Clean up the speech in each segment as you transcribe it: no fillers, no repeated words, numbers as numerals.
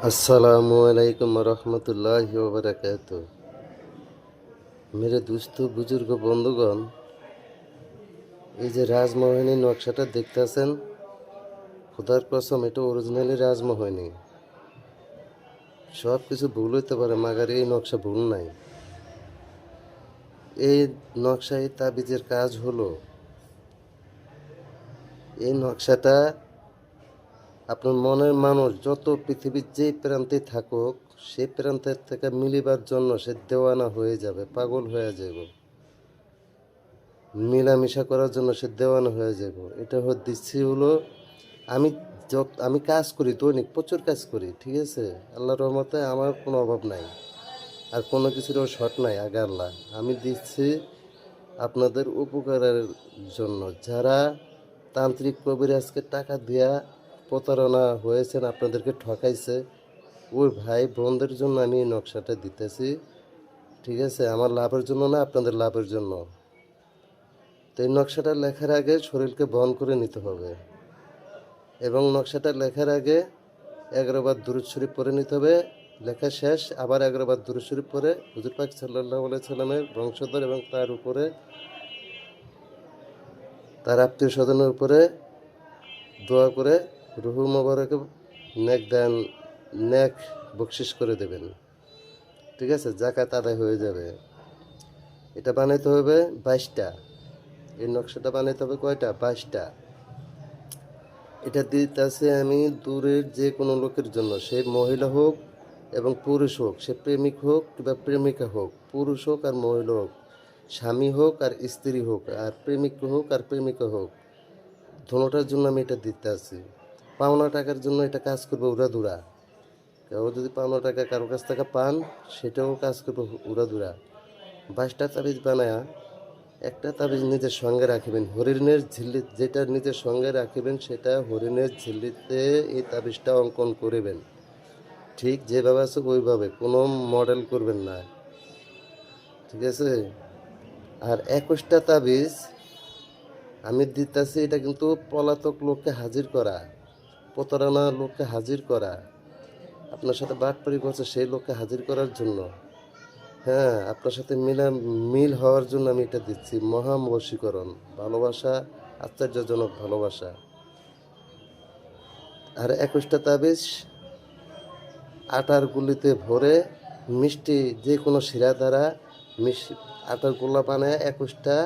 अस्सलामुअलैकुम रहमतुल्लाहि व बरकातुहू। मेरे दोस्तों बुजुर्ग बंधुगण, এই যে রাজমোহিনী নকশাটা দেখতেছেন, খোদার কসম এটা অরিজিনালি রাজমোহিনী। সব কিছু ভুল হইতে পারে, মাগার এই নকশা ভুল নাই। এই নকশায় তাবিজের কাজ হলো, এই নকশাটা আপনার মনের মানুষ যত পৃথিবীর যেই প্রান্তে থাকুক, সেই প্রান্তের থেকে মিলিবার জন্য সে দেওয়ানা হয়ে যাবে, পাগল হয়ে যাবে, মিলামিশা করার জন্য সে দেওয়ানা হয়ে যাব। এটা দিচ্ছি হলো, আমি আমি কাজ করি, দৈনিক প্রচুর কাজ করি, ঠিক আছে। আল্লাহর রহমতে আমার কোনো অভাব নাই, আর কোনো কিছুরও শর্ট নাই। আগে আল্লাহ, আমি দিচ্ছি আপনাদের উপকারের জন্য। যারা তান্ত্রিক কবিরাজকে টাকা দিয়া প্রতারণা হয়েছেন, আপনাদেরকে ঠকাইছে, ওই ভাই বোনদের জন্য আমি এই নকশাটা দিতেছি, ঠিক আছে। আমার লাভের জন্য না, আপনাদের লাভের জন্য। তো এই নকশাটা লেখার আগে শরীরকে বহন করে নিতে হবে, এবং নকশাটা লেখার আগে 11 বার দুরূদ শরীফ পড়ে নিতে হবে। লেখা শেষ আবার 11 বার দুরূদ শরীফ পড়ে হুজুর পাক সাল্লাল্লাহু আলাইহি সাল্লামের বংশধর এবং তার উপরে তার আত্মীয় স্বজনের উপরে দোয়া করে রুহু মোবারকে নেক বকশিস করে দেবেন, ঠিক আছে। যাকাত আদায় হয়ে যাবে। এটা বানাইতে হবে 22টা। এই নকশাটা বানাইতে হবে কয়টা? 22টা। এটা দিতেছি আমি দূরের যে কোনো লোকের জন্য, সে মহিলা হোক এবং পুরুষ হোক, সে প্রেমিক হোক কিংবা প্রেমিকা হোক, পুরুষ হোক আর মহিলা হোক, স্বামী হোক আর স্ত্রী হোক, আর প্রেমিক হোক আর প্রেমিকা হোক, ধনোটার জন্য আমি এটা দিতে আছি। পাওনা টাকার জন্য এটা কাজ করবে উড়াধুরা। কেউ যদি পাওনা টাকা কারো কাছ থেকে পান, সেটাও কাজ করবে উড়াধুরা। 22টা তাবিজ বানায়া একটা তাবিজ নিজের সঙ্গে রাখিবেন, হরিণের ঝিল্লি যেটা নিজের সঙ্গে রাখিবেন, সেটা হরিণের ঝিল্লিতে এই তাবিজটা অঙ্কন করিবেন, ঠিক যেভাবে আছে ওইভাবে, কোনো মডেল করবেন না, ঠিক আছে। আর 21টা তাবিজ আমি দিতেছি, এটা কিন্তু পলাতক লোককে হাজির করা, প্রতারণা লোককে হাজির করা, আপনার সাথে বাটপারি করছে সেই লোককে হাজির করার জন্য। হ্যাঁ, আপনার সাথে মিল হওয়ার জন্য আমি এটা দিচ্ছি। মহা বশীকরণ, ভালোবাসা, আশ্চর্যজনক ভালোবাসা। আর 21টা তাবিজ আটার গুলিতে ভরে মিষ্টি যে কোনো শিরা দ্বারা আটার গোলা বানায় 21টা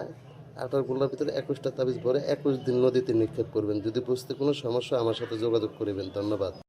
আটার গোলার ভিতরে 21টা তাবিজ ভরে 21 দিন নদীতে নিক্ষেপ করবেন। যদি বুঝতে কোনো সমস্যা, আমার সাথে যোগাযোগ করবেন। ধন্যবাদ।